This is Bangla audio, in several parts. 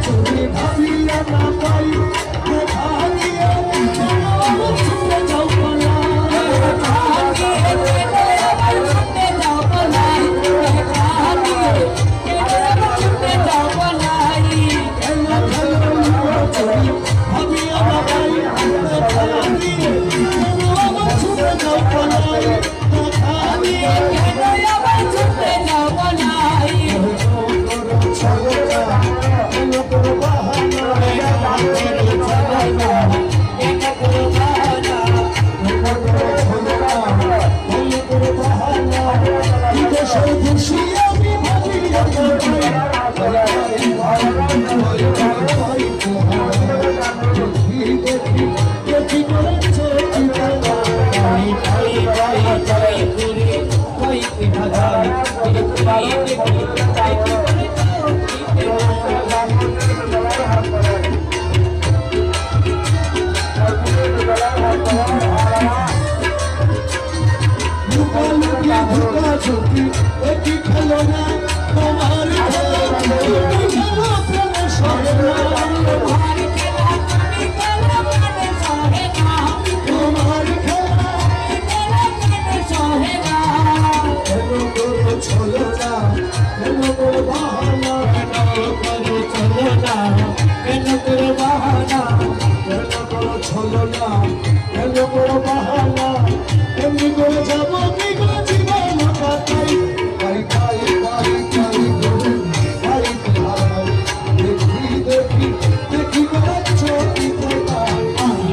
তুমি ভাবিয়া না পাই ভাবিয়ে ছুটে যাও এমনি করে যাবো কি করে জীবন কাটাই পাই পাই পাই পাই পাই পাই দেখি দেখি দেখি করে চোখি পাই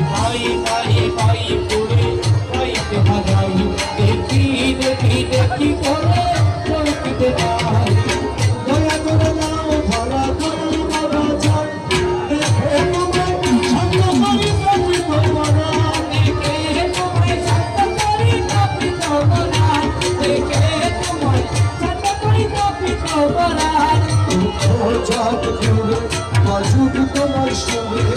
পাই পাই পাই করে পাইতে হারাই দেখি দেখি দেখি করে চোখি পাই দয়া করে নাও ধরা করো মারা যান দেখে তোমায় ছন্দ করি কবি তোমারা তোমার সঙ্গে